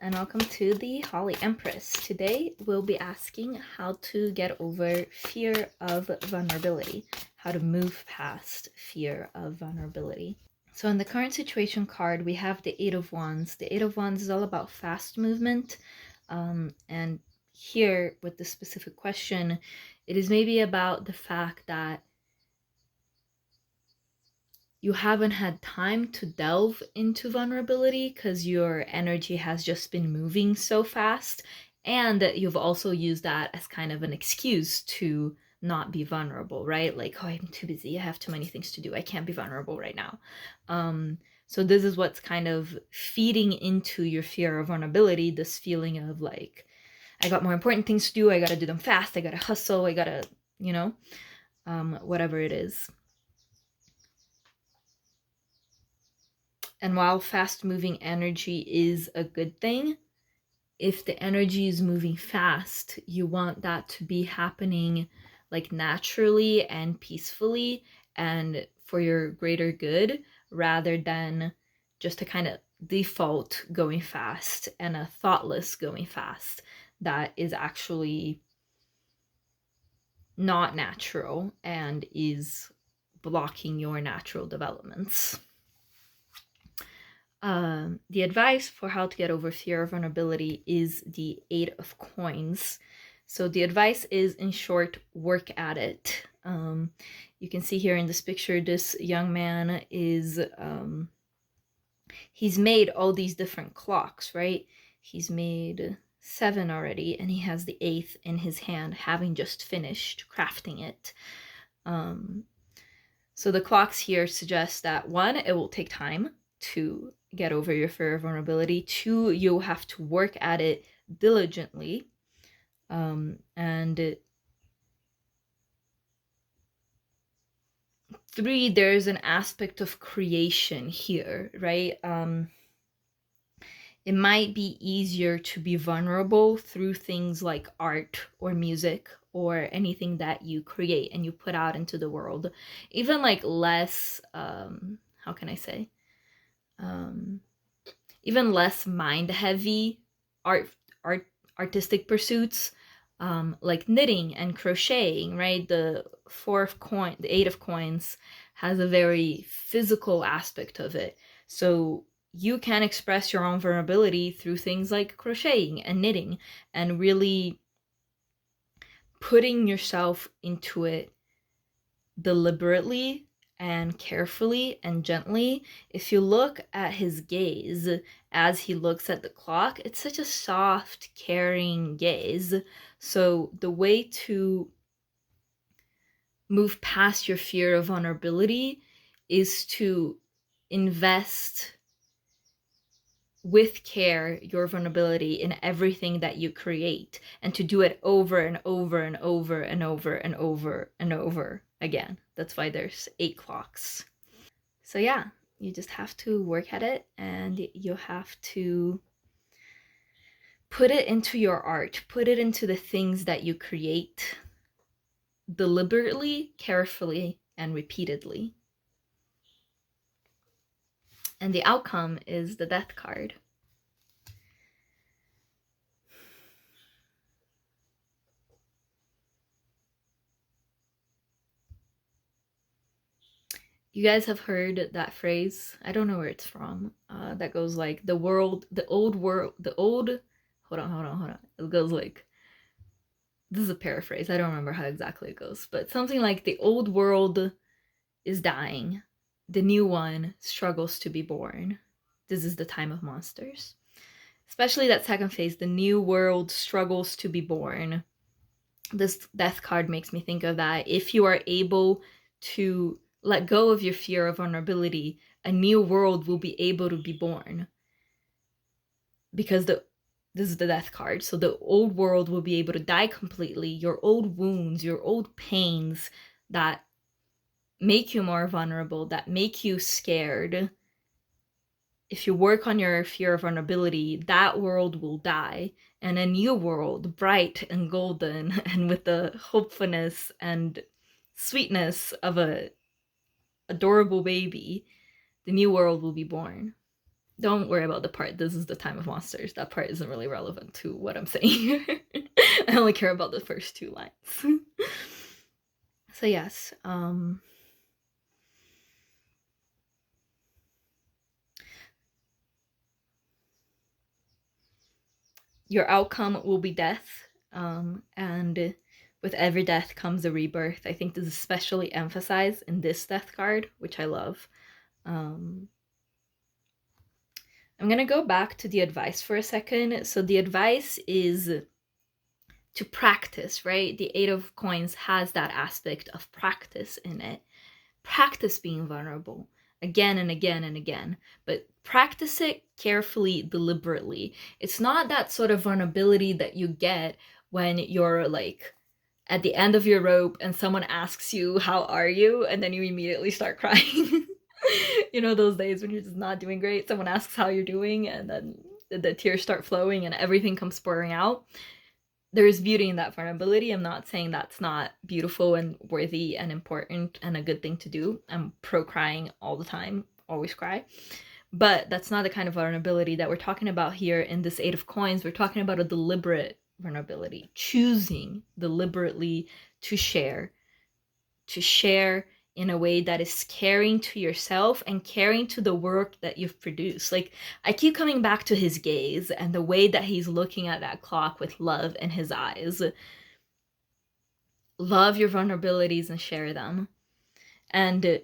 and welcome to the Holly Empress. Today we'll be asking how to get over fear of vulnerability, how to move past fear of vulnerability. So in the current situation card, we have the Eight of Wands. The Eight of Wands is all about fast movement, and here with the specific question, it is maybe about the fact that you haven't had time to delve into vulnerability because your energy has just been moving so fast, and you've also used that as kind of an excuse to not be vulnerable, right? Like, oh, I'm too busy, I have too many things to do, I can't be vulnerable right now. So this is what's kind of feeding into your fear of vulnerability, this feeling of like, I got more important things to do, I gotta do them fast, I gotta hustle, I gotta, whatever it is. And while fast-moving energy is a good thing, if the energy is moving fast, you want that to be happening like naturally and peacefully and for your greater good, rather than just a kind of default going fast and a thoughtless going fast that is actually not natural and is blocking your natural developments. The advice for how to get over fear of vulnerability is the Eight of Coins. So the advice is, in short, work at it. You can see here in this picture, this young man is, he's made all these different clocks, right? He's made 7 already, and he has the 8th in his hand, having just finished crafting it. So the clocks here suggest that 1, it will take time to get over your fear of vulnerability. 2, you'll have to work at it diligently. And 3, there's an aspect of creation here, right? It might be easier to be vulnerable through things like art or music or anything that you create and you put out into the world. Even like less, how can I say? Even less mind-heavy artistic pursuits, like knitting and crocheting, right? The 8 of coins has a very physical aspect of it. So you can express your own vulnerability through things like crocheting and knitting and really putting yourself into it deliberately and carefully and gently. If you look at his gaze as he looks at the clock, it's such a soft, caring gaze. So the way to move past your fear of vulnerability is to invest with care your vulnerability in everything that you create, and to do it over and over and over and over and over and over again. That's why there's 8 clocks. So yeah, you just have to work at it, and you have to put it into your art, put it into the things that you create deliberately, carefully, and repeatedly. And the outcome is the Death card. You guys have heard that phrase, I don't know where it's from, that goes like, hold on. It goes like, this is a paraphrase, I don't remember how exactly it goes, but something like, the old world is dying, the new one struggles to be born. This is the time of monsters. Especially that second phase, the new world struggles to be born. This Death card makes me think of that. If you are able to let go of your fear of vulnerability, a new world will be able to be born. Because this is the Death card, so the old world will be able to die completely. Your old wounds, your old pains that make you more vulnerable, that make you scared, if you work on your fear of vulnerability, that world will die, and a new world, bright and golden, and with the hopefulness and sweetness of a adorable baby, the new world will be born. Don't worry about the part, this is the time of monsters. That part isn't really relevant to what I'm saying. I only care about the first 2 lines. So yes, your outcome will be death, and with every death comes a rebirth. I think this is especially emphasized in this death card, which I love. I'm gonna go back to the advice for a second. So the advice is to practice, right? The Eight of Coins has that aspect of practice in it. Practice being vulnerable again and again and again, but practice it carefully, deliberately. It's not that sort of vulnerability that you get when you're like at the end of your rope and someone asks you, how are you? And then you immediately start crying. You know, those days when you're just not doing great, someone asks how you're doing, and then the tears start flowing and everything comes pouring out. There's beauty in that vulnerability. I'm not saying that's not beautiful and worthy and important and a good thing to do. I'm pro crying all the time, always cry. But that's not the kind of vulnerability that we're talking about here in this Eight of Coins. We're talking about a deliberate vulnerability, choosing deliberately to share in a way that is caring to yourself and caring to the work that you've produced. Like, I keep coming back to his gaze and the way that he's looking at that clock with love in his eyes. Love your vulnerabilities and share them. And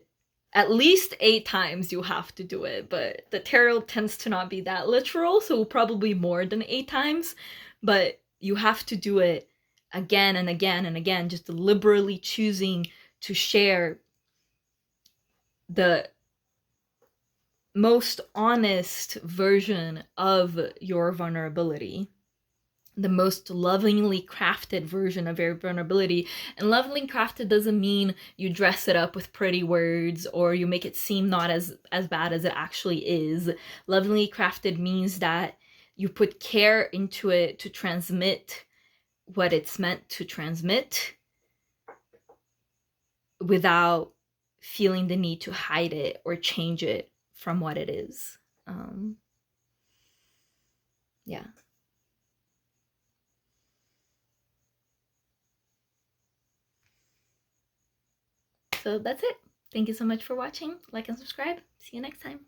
at least 8 times you have to do it, but the tarot tends to not be that literal, so probably more than 8 times, but you have to do it again and again and again, just deliberately choosing to share the most honest version of your vulnerability, the most lovingly crafted version of your vulnerability. And lovingly crafted doesn't mean you dress it up with pretty words or you make it seem not as bad as it actually is. Lovingly crafted means that you put care into it to transmit what it's meant to transmit without feeling the need to hide it or change it from what it is. Yeah. So that's it. Thank you so much for watching. Like and subscribe. See you next time.